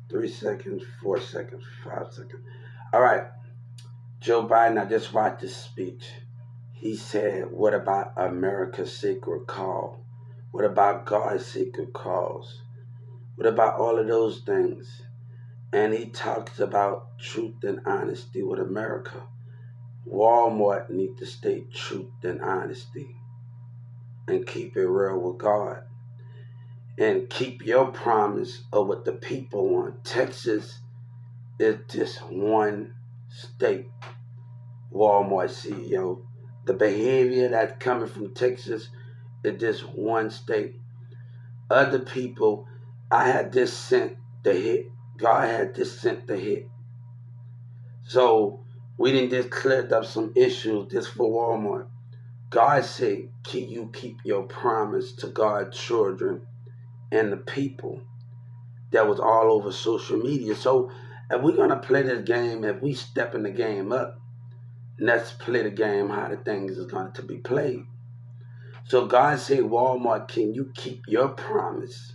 3 seconds, 4 seconds, 5 seconds. All right. Joe Biden, I just watched his speech. He said, what about America's sacred call? What about God's sacred cause? What about all of those things? And he talks about truth and honesty with America. Walmart need to stay truth and honesty and keep it real with God. And keep your promise of what the people want. Texas is just one state. Walmart CEO. The behavior that's coming from Texas is just one state. Other people, I had just sent the hit. God had just sent the hit. So we didn't just cleared up some issues just for Walmart. God said, can you keep your promise to God's children and the people? That was all over social media. So if we're going to play this game, if we step in the game up, let's play the game how the things is going to be played. So God said, Walmart, can you keep your promise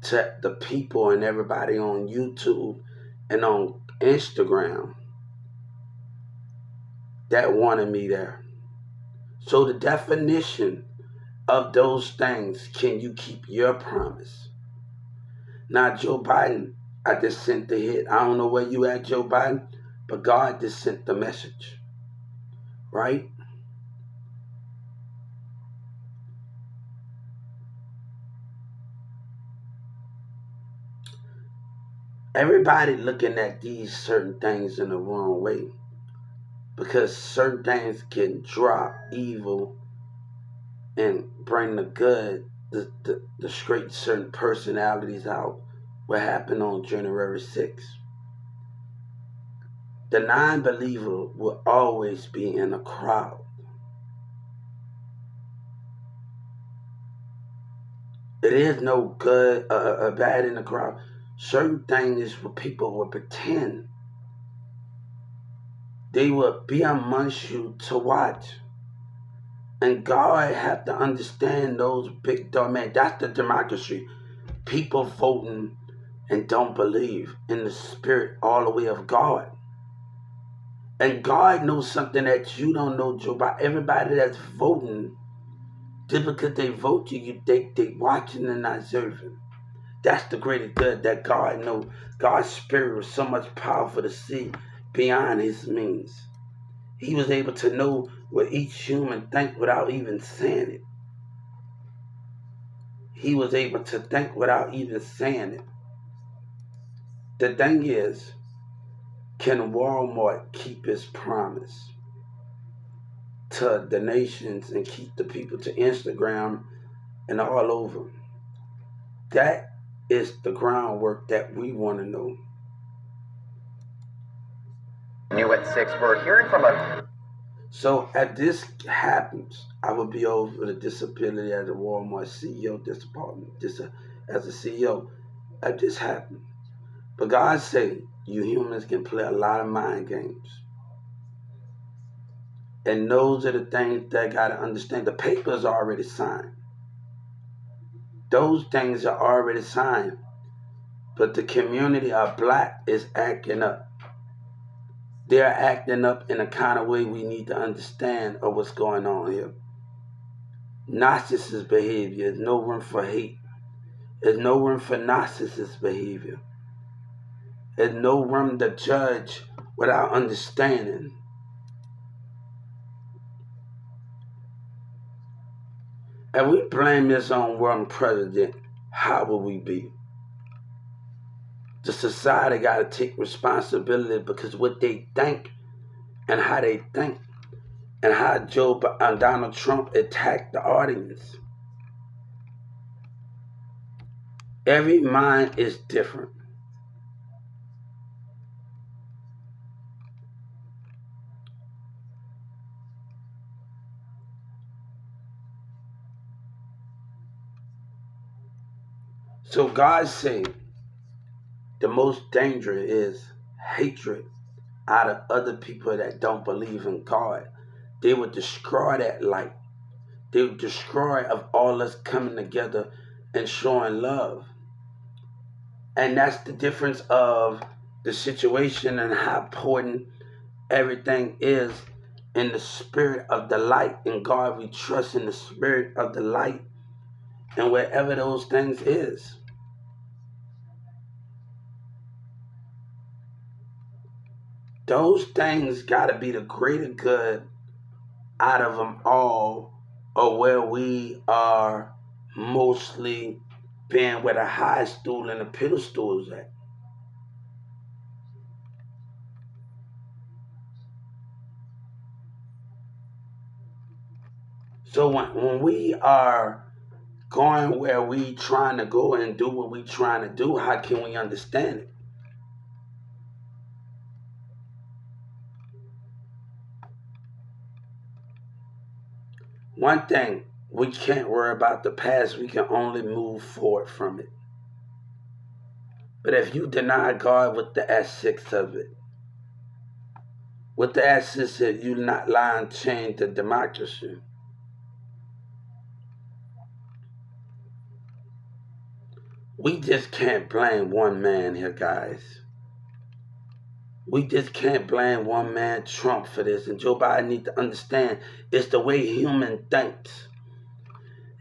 to the people and everybody on YouTube and on Instagram that wanted me there? So the definition of those things, can you keep your promise? Now, Joe Biden, I just sent the hit. I don't know where you at, Joe Biden, but God just sent the message, right? Everybody looking at these certain things in the wrong way because certain things can drop evil and bring the good, the straight certain personalities out. What happened on January 6th? The non-believer will always be in a crowd. It is no good or bad in the crowd. Certain things where people will pretend. They will be amongst you to watch. And God have to understand those big dog man. That's the democracy. People voting and don't believe in the spirit all the way of God. And God knows something that you don't know, Joe. By everybody that's voting, just because they vote you think they watching and not observing. That's the greatest good that God knows. God's spirit was so much powerful to see beyond his means. He was able to know what each human think without even saying it. He was able to think without even saying it. The thing is, can Walmart keep his promise to the nations and keep the people to Instagram and all over? That is the groundwork that we want to know. New at 6, we're hearing from a... So as this happens, I will be over the disability as a Walmart CEO department, as a CEO. As this happens. But God say, you humans can play a lot of mind games. And those are the things that got to understand. The papers are already signed. Those things are already signed. But the community of black is acting up. They're acting up in a kind of way we need to understand of what's going on here. Narcissist behavior. There's no room for hate. There's no room for narcissist behavior. There's no room to judge without understanding. If we blame this on one president, how will we be? The society got to take responsibility because what they think and how they think and how Donald Trump attacked the audience. Every mind is different. So God said the most dangerous is hatred out of other people that don't believe in God. They would destroy that light. They would destroy of all us coming together and showing love. And that's the difference of the situation and how important everything is in the spirit of the light. In God, we trust in the spirit of the light and wherever those things is. Those things got to be the greater good out of them all, or where we are mostly being where the high stool and the pedestal is at. So when we are going where we trying to go and do what we trying to do, how can we understand it? One thing, we can't worry about the past, we can only move forward from it. But if you deny God with the S6 of it, with the S6 of you not lying, change the democracy, we just can't blame one man here, guys. We just can't blame one man, Trump, for this. And Joe Biden needs to understand it's the way human thinks.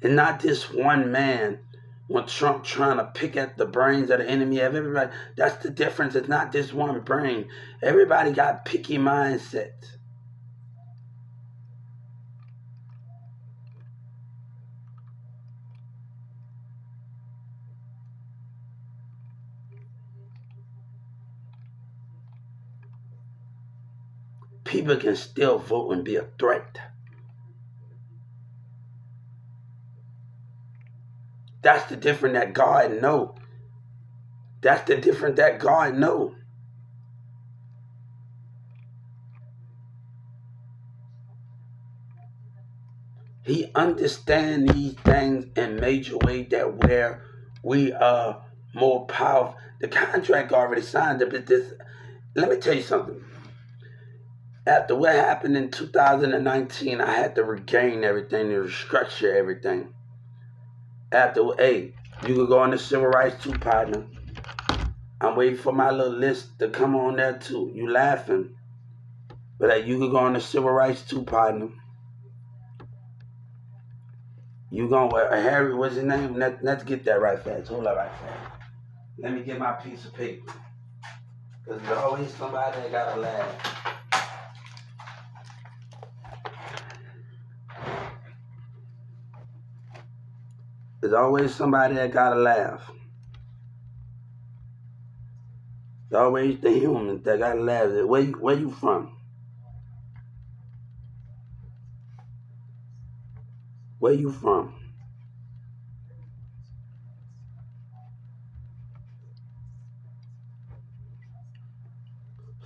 And not just one man. When Trump trying to pick at the brains of the enemy of everybody, that's the difference. It's not just one brain. Everybody got picky mindsets. People can still vote and be a threat. That's the difference that God know. That's the difference that God know. He understands these things in major ways that where we are more powerful. The contract already signed, but this. Let me tell you something. After what happened in 2019, I had to regain everything, to restructure everything. After, hey, you could go on the Civil Rights 2, partner. I'm waiting for my little list to come on there too. You laughing. But you could go on the Civil Rights 2, partner. You gonna, Harry, what's his name? Let's get that right fast. Hold up right fast. Let me get my piece of paper. Because there's always somebody that gotta laugh. There's always somebody that gotta laugh. There's always the humans that gotta laugh. Where you from? Where you from?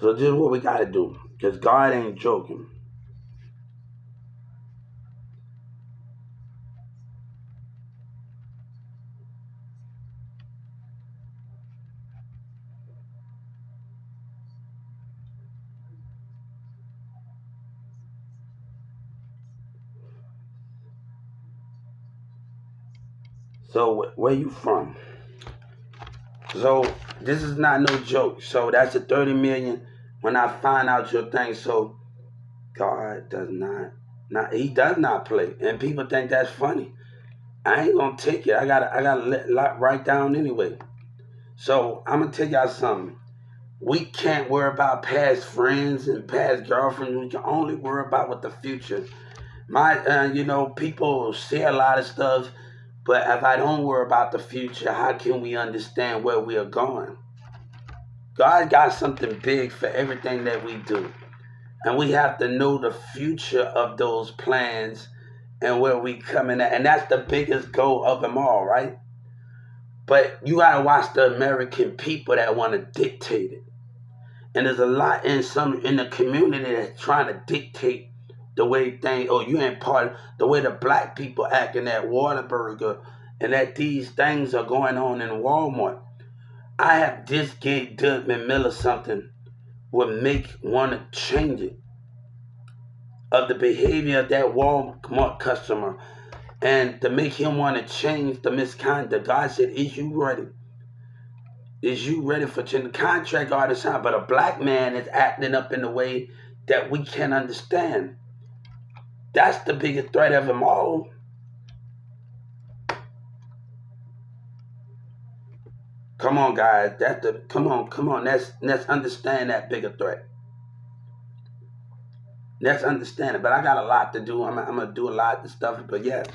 So this is what we gotta do. Because God ain't joking. So where you from? So this is not no joke. So that's a 30 million when I find out your thing. So God does not he does not play. And people think that's funny. I ain't gonna take it. I gotta let write down anyway. So I'm gonna tell y'all something. We can't worry about past friends and past girlfriends. We can only worry about what the future. People say a lot of stuff, but if I don't worry about the future, how can we understand where we are going? God got something big for everything that we do. And we have to know the future of those plans and where we coming at. And that's the biggest goal of them all, right? But you gotta watch the American people that want to dictate it. And there's a lot in the community that's trying to dictate the way things, you ain't part of the way the black people act in that Whataburger and that these things are going on in Walmart. I have just gave Doug McMillan something would make want to change it of the behavior of that Walmart customer. And to make him want to change the misconduct, God said, is you ready? Is you ready for change? The contract all the time, but a black man is acting up in a way that we can't understand. That's the biggest threat of them all. Come on, guys. Come on. Let's understand that bigger threat. Let's understand it. But I got a lot to do. I'm gonna do a lot of stuff. But yes.